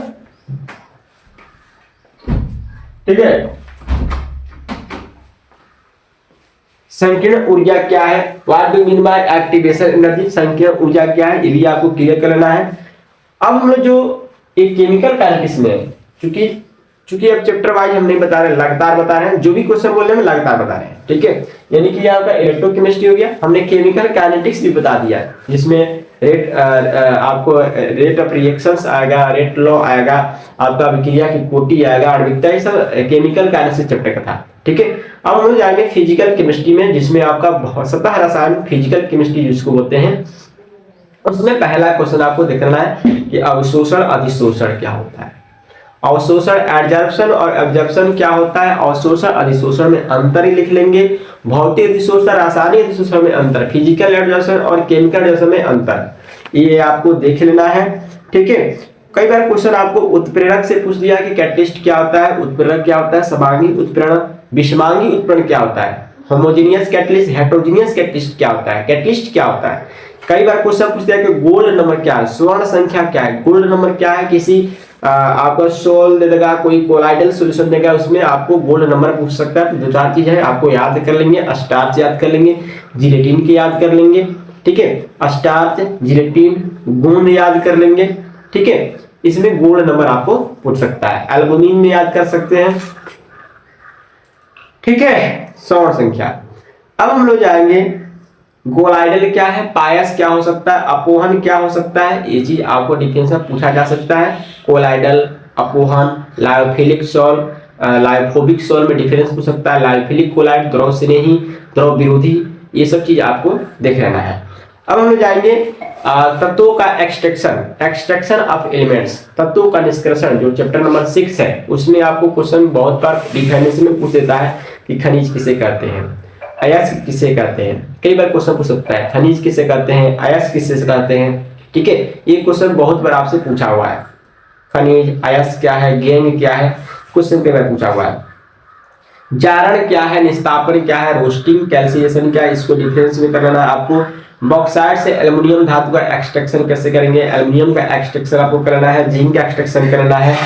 ठीक है। संकीर्ण ऊर्जा क्या है, what do mean bye activation energy, संकीर्ण ऊर्जा क्या है, ये भी आपको क्लियर कर लेना है। अब हम लोग जो एक केमिकल काइनेटिक्स में, चूंकि अब चैप्टर वाइज हम नहीं बता रहे, लगातार बता रहे हैं, जो भी क्वेश्चन बोल रहे हैं लगातार बता रहे हैं, ठीक है। यानी कि आपका इलेक्ट्रोकेमिस्ट्री हो गया, हमने केमिकल काइनेटिक्स भी बता दिया, जिसमें रेट आपको रेट ऑफ रिएक्शंस आएगा, रेट लॉ आएगा, आपका अभिक्रिया की कोटि आएगा, आणविकता, ये सब केमिकल काइनेटिक्स चैप्टर का था, ठीक है। अब हम लोग जाएंगे फिजिकल केमिस्ट्री में, जिसमें आपका सतह रसायन फिजिकल केमिस्ट्री जिसको बोलते हैं, उसमें पहला क्वेश्चन आपको देखना है कि अवशोषण अधिशोषण क्या होता है। अवशोषण एडजॉर्प्शन और एब्जॉर्प्शन क्या होता है, अवशोषण अधिशोषण में अंतर ही लिख लेंगे, भौतिक अधिशोषण रासायनिक अधिशोषण में अंतर, फिजिकल एडजॉर्प्शन और केमिकल एडजॉर्प्शन में अंतर, ये आपको देख लेना है, ठीक है। कई बार क्वेश्चन आपको उत्प्रेरक से पूछ दिया कि कैटलिस्ट क्या होता है, उत्प्रेरक क्या होता है, समांगी उत्प्रेरण, विषमांगी उत्प्रेरण क्या होता है, होमोजेनियस कैटलिस्ट, हेटेरोजेनियस कैटलिस्ट क्या होता है, कैटलिस्ट क्या होता है। कई बार क्वेश्चन पूछते हैं कि गोल्ड नंबर क्या है, स्वर्ण संख्या क्या है, गोल्ड नंबर क्या है, किसी आपका सोल दे देगा, कोई कोलाइडल सॉल्यूशन देगा, उसमें आपको गोल्ड नंबर पूछ सकता है। दो चार चीज है आपको याद कर लेंगे, स्टार्च याद कर लेंगे, जिलेटिन के याद कर लेंगे, ठीक है, स्टार्च, जिलेटिन, गोंद याद कर लेंगे, ठीक है, इसमें गोल्ड नंबर आपको पूछ सकता है। एल्बुमिन में याद कर सकते हैं, ठीक है, सौर संख्या। अब हम लोग जाएंगे गोलाइडल क्या है, पायस क्या हो सकता है, अपोहन क्या हो सकता है, ये चीज आपको डिफेंस में पूछा जा सकता है। कोलाइडल, अपोहन, लायोफिलिक सॉल, लायोफोबिक सॉल में डिफरेंस पूछ सकता है, लायोफिलिक कोलाइड, द्रव स्नेही, द्रव विरोधी, ये सब चीज आपको देख लेना है। अब हम लोग जाएंगे तत्वों का एक्सट्रैक्शन ऑफ एलिमेंट्स, तत्वों का निष्कर्षण, जो चैप्टर नंबर 6 है, उसमें आपको क्वेश्चन बहुत बार डिफाइनेशन में पूछ देता है कि खनिज किसे कहते हैं, अयस्क किसे कहते हैं, कई बार क्वेश्चन पूछ सकता है खनिज किसे कहते हैं, अयस्क किसे कहते हैं, ठीक है, ये क्वेश्चन बहुत बार आपसे पूछा हुआ है। खनिज, अयस्क क्या है, गैंग क्या है, क्वेश्चन कई बार पूछा हुआ है। जारण क्या है, निस्तापन क्या है, रोस्टिंग, कैल्सिनेशन क्या है, इसको डिफरेंस में करना है आपको। बॉक्साइट से एल्युमिनियम धातु का एक्सट्रैक्शन कैसे करेंगे, एल्युमिनियम का एक्सट्रैक्शन आपको करना है, जिंक का एक्सट्रैक्शन करना है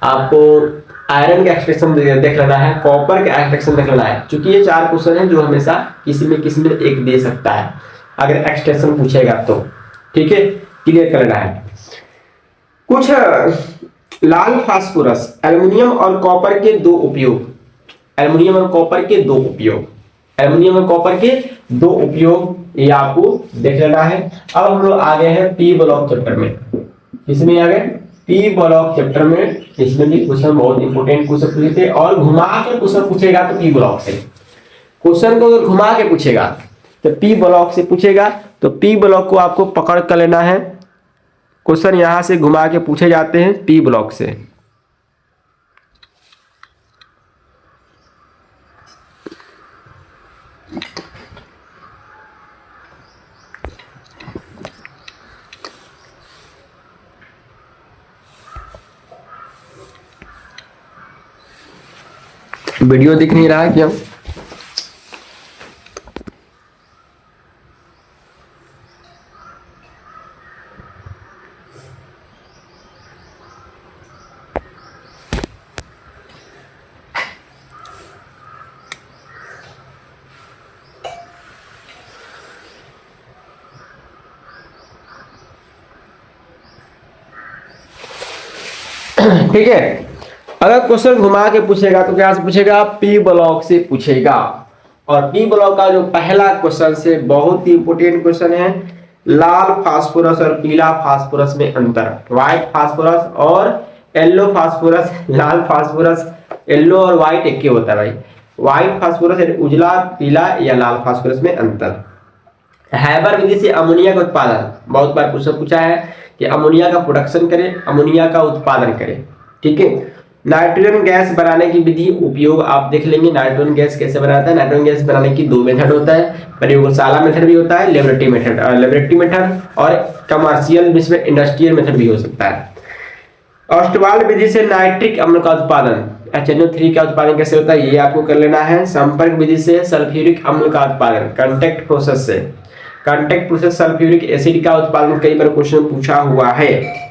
आपको, आयरन का एक्सट्रैक्शन देख लेना है, कॉपर का एक्सट्रैक्शन देख लेना है। क्योंकि ये 4 क्वेश्चन है जो हमेशा किसी में एक दे सकता है अगर एक्सट्रैक्शन पूछेगा तो, ठीक है, क्लियर करना है। कुछ लाल फास्फोरस, एल्युमिनियम और कॉपर के दो उपयोग, एल्युमिनियम और कॉपर के दो उपयोग, एल्युमिनियम और कॉपर के दो उपयोग, ये आपको देख लेना है। अब हम लोग आ गए हैं पी ब्लॉक चैप्टर में, इसमें आ गए पी ब्लॉक चैप्टर में, इसमें भी क्वेश्चन बहुत इंपोर्टेंट क्वेश्चन पूछे थे, और घुमा के क्वेश्चन पूछेगा तो पी ब्लॉक से, क्वेश्चन को अगर घुमा के पूछेगा तो पी ब्लॉक से पूछेगा, तो पी ब्लॉक को आपको पकड़ कर लेना है। क्वेश्चन यहां से घुमा के पूछे जाते हैं पी ब्लॉक से। वीडियो दिख नहीं रहा है क्या? ठीक है, अगर क्वेश्चन घुमा के पूछेगा तो क्या से पूछेगा, पी ब्लॉक से पूछेगा। और पी ब्लॉक का जो पहला क्वेश्चन से बहुत ही इंपोर्टेंट क्वेश्चन है, लाल फास्फोरस और पीला फास्फोरस में अंतर, व्हाइट फास्फोरस और येलो फास्फोरस। लाल फास्फोरस, येलो और व्हाइट एक ही होता है भाई, व्हाइट फास्फोरस उजला, पीला या लाल फास्फोरस में अंतर। हैबर विधि से अमोनिया का उत्पादन, बहुत बार क्वेश्चन पूछा है कि अमोनिया का प्रोडक्शन करें, अमोनिया का उत्पादन करें, ठीक है। नाइट्रोजन गैस बनाने की विधि उपयोग आप देख लेंगे, नाइट्रोजन गैस कैसे बनाता है। नाइट्रोजन गैस बनाने की 2 मेथड होता है, प्रयोगशाला मेथड भी होता है, लेबोरेटरी मेथड और कमर्शियल जिसमें इंडस्ट्रियल मेथड भी हो सकता है। ऑस्टवाल्ड विधि से नाइट्रिक अम्ल का उत्पादन, HNO3 का उत्पादन कैसे होता है ये आपको कर लेना है। संपर्क विधि से सल्फ्यूरिक अम्ल का उत्पादन, कांटेक्ट प्रोसेस से, कांटेक्ट प्रोसेस सल्फ्यूरिक एसिड का उत्पादन कई बार क्वेश्चन पूछा हुआ है।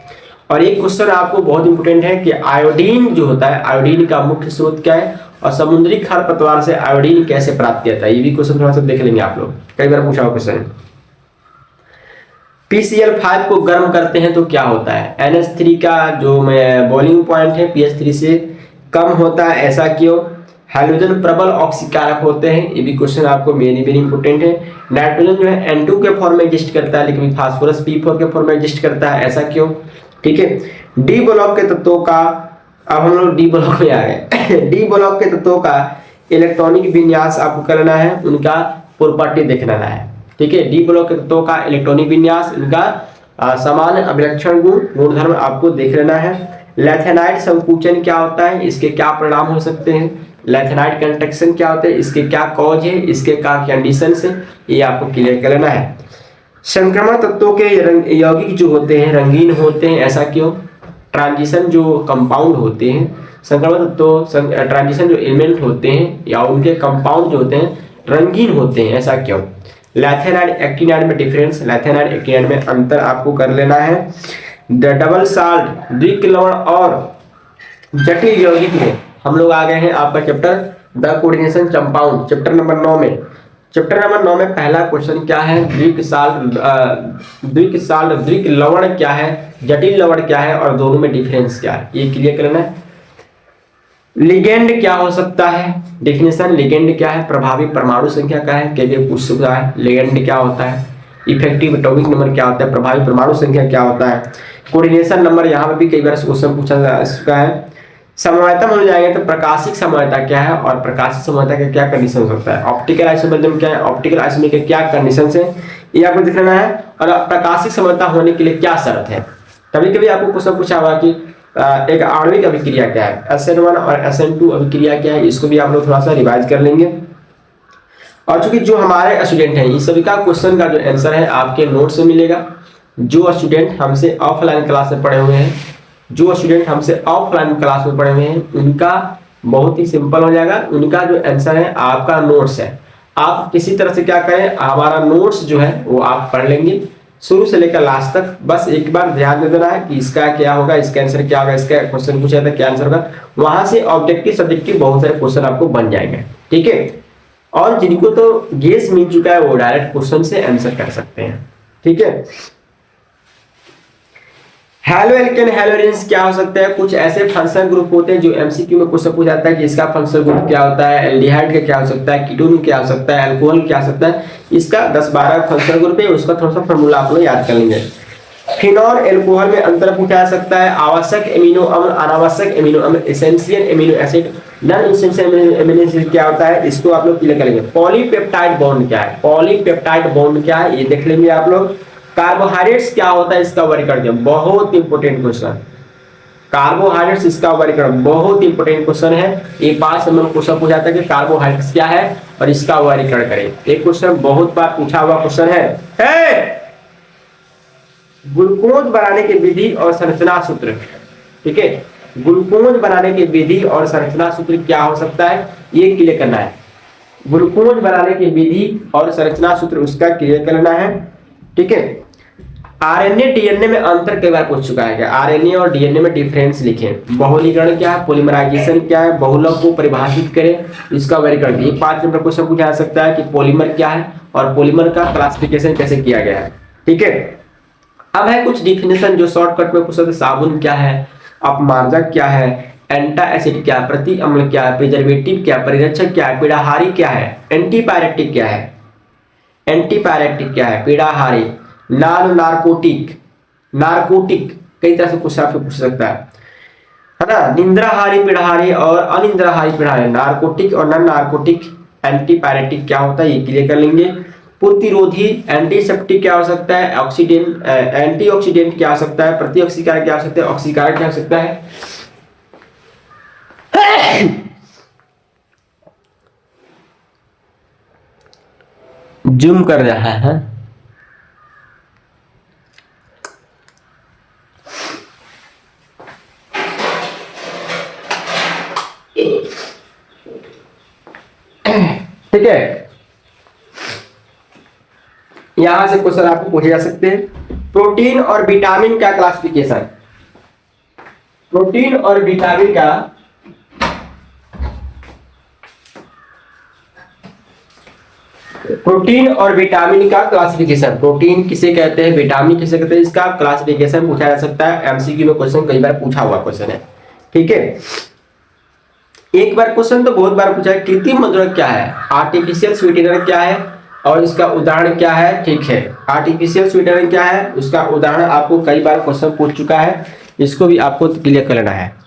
और एक क्वेश्चन आपको बहुत इंपोर्टेंट है कि आयोडीन जो होता है, आयोडीन का मुख्य स्रोत क्या है और समुद्री खरपतवार से आयोडीन कैसे प्राप्त किया जाता है, ये भी क्वेश्चन थोड़ा सा देख लेंगे आप लोग, कई बार पूछा हुआ क्वेश्चन। PCl5 को गर्म करते हैं तो क्या होता है, NH3 का जो बॉइलिंग पॉइंट है pH3 से कम होता है, ऐसा क्यों। हाइड्रोजन प्रबल ऑक्सीकारक होते हैं, ये भी क्वेश्चन आपको वेरी इंपोर्टेंट है। नाइट्रोजन जो है N2 के फॉर्म में एग्जिस्ट करता है लेकिन फास्फोरस P4 के फॉर्म में एग्जिस्ट करता है, ऐसा क्यों, ठीक है। डी ब्लॉक के तत्वों का, अब हम लोग डी ब्लॉक में आ गए। डी ब्लॉक के तत्वों का इलेक्ट्रॉनिक विन्यास आपको करना है, उनका प्रॉपर्टी देखना है, ठीक है। डी ब्लॉक के तत्वों का इलेक्ट्रॉनिक विन्यास, उनका समान अभिलक्षण गुणधर्म आपको देख लेना है। लैथेनाइड संकुचन क्या होता है, इसके क्या परिणाम हो सकते हैं, लैथेनाइड कंट्रैक्शन क्या होता है, इसके क्या कॉज है, इसके क्या कंडीशन है, ये आपको क्लियर कर लेना है। संक्रमण तत्वों के यौगिक जो होते हैं रंगीन होते हैं, ऐसा क्यों। ट्रांजिशन जो कंपाउंड होते हैं, संक्रमण तत्व ट्रांजिशन जो एलिमेंट होते हैं या उनके कंपाउंड जो होते हैं रंगीन होते हैं, ऐसा क्यों। लैथेनाइड एक्टिनाइड में डिफरेंस, लैथेनाइड एक्टिनाइड में अंतर आपको कर लेना है। डबल साल्ट, द्विक लवण और जटिल यौगिक में हम लोग आ गए हैं आपका chapter the coordination compound, chapter number 9 में। चैप्टर नंबर 9 में पहला क्वेश्चन क्या है, द्विक लवण क्या है, जटिल लवण क्या है और दोनों में डिफरेंस क्या है, ये क्लियर करना है। लिगेंड क्या हो सकता है, डेफिनेशन लिगेंड क्या है, प्रभावी परमाणु संख्या क्या है, कभी पूछ सकता है लिगेंड क्या होता है, इफेक्टिव एटॉमिक नंबर क्या होता है, प्रभावी परमाणु संख्या क्या होता है, कोऑर्डिनेशन नंबर यहाँ पे भी कई बार क्वेश्चन पूछा जा सकता है। समवायता में जाएंगे तो प्रकाशिक समवायता क्या है और प्रकाशिक समवायता का क्या कंडीशन हो सकता है, ऑप्टिकल आइसोमेरिज्म क्या है, ऑप्टिकल आइसोमेरिज्म के क्या कंडीशन है, ये आपको दिख रहा है। और प्रकाशिक समवायता होने के लिए क्या शर्त है। कभी कभी आपको क्वेश्चन पूछा हुआ कि एक आणविक अभिक्रिया क्या है, SN1 और SN2 अभिक्रिया क्या है, इसको भी आप लोग थोड़ा सा रिवाइज कर लेंगे। और चूंकि जो हमारे स्टूडेंट हैं इस सभी का क्वेश्चन का जो आंसर है आपके नोट से मिलेगा। जो स्टूडेंट हमसे ऑफलाइन क्लास में पढ़े हुए हैं, जो स्टूडेंट हमसे ऑफलाइन क्लास में पढ़े हुए हैं उनका बहुत ही सिंपल हो जाएगा, उनका जो आंसर है आपका नोट्स है। आप किसी तरह से क्या करें, हमारा नोट्स जो है वो आप पढ़ लेंगे शुरू से लेकर लास्ट तक। बस एक बार ध्यान दे देना है कि इसका क्या होगा, इसका आंसर क्या होगा, इसका क्वेश्चन पूछा था क्या आंसर होगा, वहां से ऑब्जेक्टिव सब्जेक्टिव बहुत सारे क्वेश्चन आपको बन जाएंगे। ठीक है, और जिनको तो गेस मिल चुका है वो डायरेक्ट क्वेश्चन से आंसर कर सकते हैं। ठीक है, हेलो एल्केन हेलोरिन्स क्या हो सकता है, कुछ ऐसे फंक्शनल ग्रुप होते हैं जो एमसीक्यू में क्वेश्चन पूछा जाता है कि इसका फंक्शनल ग्रुप क्या होता है, एल्डिहाइड का क्या हो सकता है, कीटोन क्या हो सकता है, अल्कोहल क्या हो सकता है, इसका 10-12 फंक्शनल ग्रुप है, उसका थोड़ा सा फॉर्मूला आप लोग याद कर लेंगे। फिनॉल एल्कोहल में अंतर पूछा जा सकता है, आवश्यक एमिनो अम्ल, अनावश्यक एमिनो अम्ल, essential amino acid, non essential amino acid क्या होता है, इसको आप लोग क्लियर करेंगे। पॉलीपेप्टाइड बॉन्ड क्या है, पॉलीपेप्टाइड बॉन्ड क्या है ये देख लेंगे आप लोग। कार्बोहाइड्रेट्स क्या होता है इसका वर्गीकरण, बहुत इंपॉर्टेंट क्वेश्चन। कार्बोहाइड्रेट्स इसका वर्गीकरण बहुत इंपॉर्टेंट क्वेश्चन है, ये 5 नंबर क्वेश्चन पूछा जाता है कि कार्बोहाइड्रेट्स क्या है और इसका वर्गीकरण करें। एक क्वेश्चन बहुत बार पूछा हुआ क्वेश्चन है ग्लूकोज बनाने की विधि और संरचना सूत्र। ठीक है, ग्लूकोज बनाने की विधि और संरचना सूत्र क्या हो सकता है ये क्लियर करना है। ग्लूकोज बनाने की विधि और संरचना सूत्र उसका क्लियर करना है। ठीक है, आरएनए डीएनए में अंतर कई बार पूछ चुका है कि आरएनए और डीएनए में डिफरेंस लिखें, बहुलीकरण क्या है, पॉलीमराइजेशन क्या है, बहुलक को परिभाषित करें, इसका वर्गीकरण। ये 5 नंबर क्वेश्चन पूछा जा सकता है कि पॉलीमर क्या है और पॉलीमर का क्लासिफिकेशन कैसे किया गया है। ठीक है, अब है कुछ डिफिनेशन जो शॉर्टकट में पूछ सकते, साबुन क्या है, अपमार्जक क्या है, एंटा एसिड क्या है, प्रति अम्ल क्या है, प्रिजर्वेटिव क्या है, परिरक्षक क्या है, पीड़ाहारी क्या है, एंटीपायरेटिक क्या है, एंटीपायरेटिक क्या है, पीड़ाहारी, नॉन नार्कोटिक, नार्कोटिक कई तरह से क्वेश्चन आपको पूछ सकता है ना, निंद्राहारी पीड़ाहारी और अनिंद्राहारी पीड़ाहारी, नार्कोटिक और नॉन नार्कोटिक, एंटीपायरेटिक क्या होता है ये क्लियर कर लेंगे। प्रतिरोधी एंटीसेप्टिक क्या हो सकता है, ऑक्सीडेंट एंटीऑक्सीडेंट क्या हो सकता है, प्रतिऑक्सीकारक क्या हो सकता है, ऑक्सीकारक क्या हो सकता है। जूम कर रहा है ठीक है, यहां से क्वेश्चन आपको पूछे जा सकते हैं। प्रोटीन और विटामिन का क्लासिफिकेशन, प्रोटीन और विटामिन का प्रोटीन और विटामिन का क्लासिफिकेशन, प्रोटीन किसे कहते हैं विटामिन किसे कहते हैं, इसका क्लासिफिकेशन पूछा जा सकता है। एमसीक्यू में क्वेश्चन कई बार पूछा हुआ क्वेश्चन है। ठीक है, एक बार क्वेश्चन तो बहुत बार पूछा है, कृत्रिम मधुरक क्या है, आर्टिफिशियल स्वीटनर क्या है और इसका उदाहरण क्या है। ठीक है, आर्टिफिशियल स्वीटनर क्या है उसका उदाहरण आपको कई बार क्वेश्चन पूछ चुका है, इसको भी आपको क्लियर कर लेना है।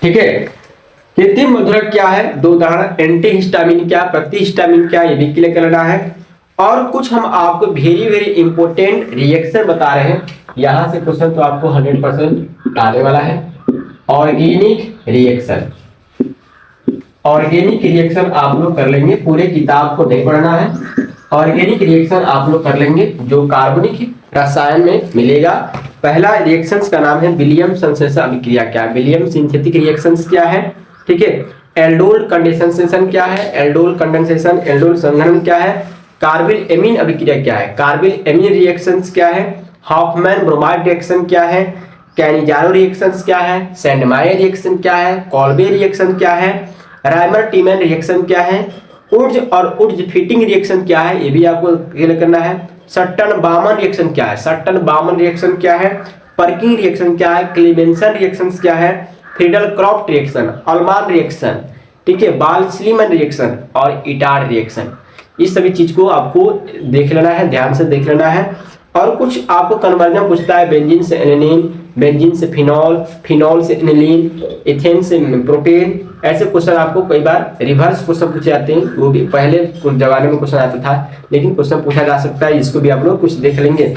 ठीक है, कृत्रिम मधुरक क्या है, 2 उदाहरण, एंटीहिस्टामिन क्या, प्रतिहिस्टामिन क्या, ये भी क्लियर करना है। और कुछ हम आपको वेरी वेरी इंपॉर्टेंट रिएक्शन बता रहे हैं, यहां से क्वेश्चन तो आपको 100% आने वाला है। ऑर्गेनिक रिएक्शन, ऑर्गेनिक रिएक्शन आप लोग कर लेंगे, पूरे किताब को नहीं पढ़ना है। ऑर्गेनिक रिएक्शन आप लोग कर लेंगे, जो कार्बनिक रसायन में मिलेगा। पहला रिएक्शंस का नाम है विलियम संश्लेषण अभिक्रिया। क्या है? विलियम सिंथेटिक रिएक्शंस क्या है? ठीक है। एल्डोल कंडेंसेशन क्या है? एल्डोल कंडेंसेशन, एल्डोल संघनन क्या है? कार्बिल एमीन अभिक्रिया क्या है? कार्बिल एमीन रिएक्शंस क्या है? हॉफमैन ब्रोमाइड रिएक्शन क्या है? कैनिजारो रिएक्शंस क्या है? सैंडमायर रिएक्शन क्या है? कॉल्बे रिएक्शन क्या है? राइमर टीमैन रिएक्शन क्या है? उर्ज और उर्ज फिटिंग रिएक्शन क्या है? ये भी आपको क्लियर करना है। सट्टन बामन रिएक्शन क्या है? सट्टन बामन रिएक्शन क्या है? पर्किंग रिएक्शन क्या है? क्लीमेंसन रिएक्शन क्या है? फ्रीडल क्रॉफ्ट रिएक्शन, अल्मान रिएक्शन, ठीक है, बाल्सलीमन रिएक्शन और इटार रिएक्शन। इस सभी चीज को आपको देख लेना है, ध्यान से देख लेना है। और कुछ आपको कन्वर्जन पूछता है, बेंजीन से एनिलीन, बेंजीन से फिनॉल, फिनॉल से एनिलीन, इथेन से प्रोपेन। ऐसे क्वेश्चन आपको कई बार रिवर्स क्वेश्चन पूछे जाते हैं, वो भी पहले कुछ जमाने में क्वेश्चन आता था, लेकिन क्वेश्चन पूछा जा सकता है, इसको भी आप लोग कुछ देख लेंगे।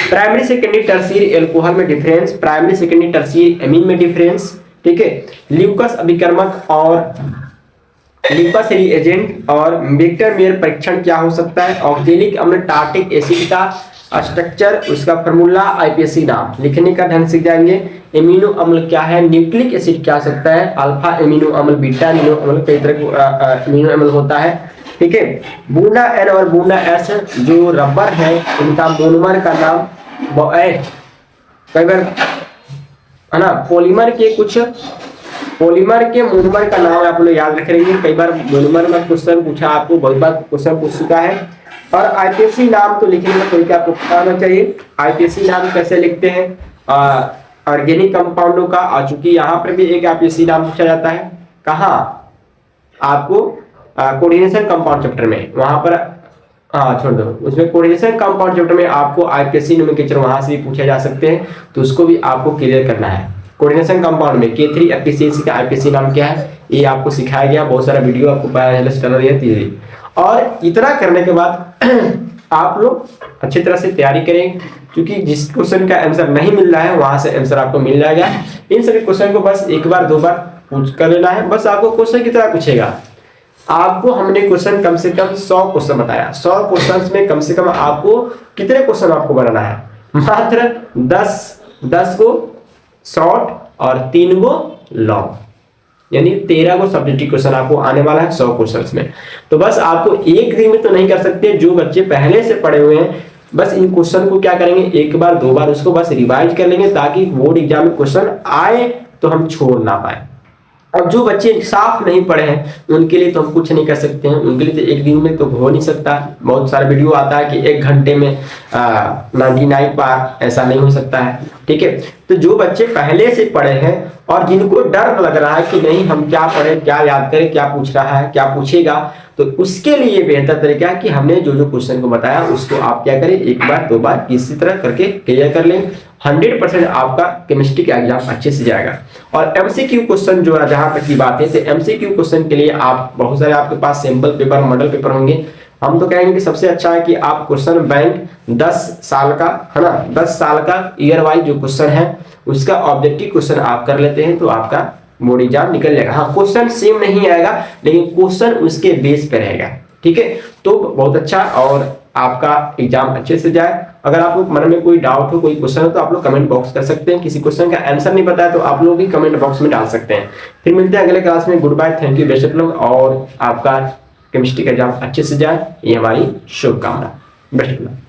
प्राइमरी सेकेंडरी टर्शियरी एल्कोहल में difference, primary secondary tertiary amine में डिफरेंस, ठीक है। ल्यूकस अभिकर्मक और ल्यूकस रिएजेंट और विक्टर मेयर परीक्षण क्या हो सकता है? ऑक्जेलिक अम्ल टार्टिक एसिड का स्ट्रक्चर, उसका फार्मूला, आईपीएससी नाम लिखने का ढंग सीख जाएंगे। एमिनो अम्ल क्या है? न्यूक्लिक एसिड क्या हो सकता है? अल्फा एमिनो अम्ल, बीटा एमिनो अम्ल, कई तरह का एमिनो अम्ल होता है, ठीक है। बूना एन और बूना एस जो रबर है, इनका मोनोमर का नाम कई बार है ना, पॉलीमर के कुछ पॉलीमर के मोनोमर का नाम आप लोग याद रख रही है। कई बार मोनोमर में क्वेश्चन पूछा, आपको बहुत बार क्वेश्चन पूछ चुका है। और आईपीएससी नाम तो लिखने में कोई आपको पता होना चाहिए। आईपीएससी नाम कैसे लिखते हैं? ऑर्गेनिक कंपाउंडों का, आ चूंकि यहाँ पर भी एक आईपीएससी नाम पूछा जाता है। कहाँ? आपको कोऑर्डिनेशन कंपाउंड चैप्टर में, वहां पर छोड़ दो, उसमें कोऑर्डिनेशन कंपाउंड चैप्टर में आपको आईपीएससी नोमेनक्लेचर वहां से भी पूछे जा सकते हैं, तो उसको भी आपको क्लियर करना है। कोऑर्डिनेशन कंपाउंड में K3 एफिशिएंसी का आईपीएससी नाम क्या है, ये आपको सिखाया गया, बहुत सारा वीडियो आपको पाया। और इतना करने के बाद आप लोग अच्छी तरह से तैयारी करें, क्योंकि जिस क्वेश्चन का आंसर नहीं मिल रहा है वहां से आंसर आपको मिल जाएगा। इन सभी क्वेश्चन को बस एक बार दो बार पूछ कर लेना है। बस आपको क्वेश्चन की तरह पूछेगा, आपको हमने क्वेश्चन कम से कम 100 क्वेश्चन बताया। 100 क्वेश्चन में कम से कम आपको कितने क्वेश्चन आपको बनाना है? मात्र 10 को शॉर्ट और 3 को लॉन्ग, यानी 13 को सब्जेक्टिव क्वेश्चन आपको आने वाला है 100 क्वेश्चंस में। तो बस आपको एक दिन में तो नहीं कर सकते, जो बच्चे पहले से पढ़े हुए हैं बस इन क्वेश्चन को क्या करेंगे, एक बार दो बार उसको बस रिवाइज कर लेंगे, ताकि बोर्ड एग्जाम में क्वेश्चन आए तो हम छोड़ ना पाए। और जो बच्चे साफ नहीं पढ़े हैं उनके लिए तो हम कुछ नहीं कर सकते हैं, उनके लिए तो एक दिन में तो हो नहीं सकता। बहुत सारा वीडियो आता है कि 1 घंटे में 99 बार, ऐसा नहीं हो सकता है, ठीक है। तो जो बच्चे पहले से पढ़े हैं और जिनको डर लग रहा है कि नहीं हम क्या पढ़ें, क्या याद करें, क्या पूछ रहा है, क्या पूछेगा, तो उसके लिए बेहतर तरीका है कि हमने जो जो क्वेश्चन को बताया उसको आप क्या करें, एक बार दो बार इसी तरह करके क्लियर कर लें। 100% आपका केमिस्ट्री का एग्जाम अच्छे से जाएगा। और एमसीक्यू क्वेश्चन जो है, जहां तक की बात है, तो एमसीक्यू क्वेश्चन के लिए आप बहुत सारे आपके पास सैंपल पेपर, मॉडल पेपर होंगे। हम तो कहेंगे कि सबसे अच्छा है कि आप क्वेश्चन बैंक 10 साल का है ना, 10 साल का ईयर वाइज जो क्वेश्चन है उसका ऑब्जेक्टिव क्वेश्चन आप कर लेते हैं, तो आपका बोर्ड एग्जाम निकल जाएगा। हाँ, क्वेश्चन सेम नहीं आएगा, लेकिन क्वेश्चन उसके बेस पे रहेगा, ठीक है। तो बहुत अच्छा, और आपका एग्जाम अच्छे से जाए। अगर आप लोग मन में कोई डाउट हो, कोई क्वेश्चन हो, तो आप लोग कमेंट बॉक्स कर सकते हैं। किसी क्वेश्चन का आंसर नहीं पता है तो आप लोग भी कमेंट बॉक्स में डाल सकते हैं। फिर मिलते हैं अगले क्लास में। Good bye, thank you, best of luck, और आपका केमिस्ट्री का एग्जाम अच्छे से जाए, ये हमारी शुभकामना। Best of luck.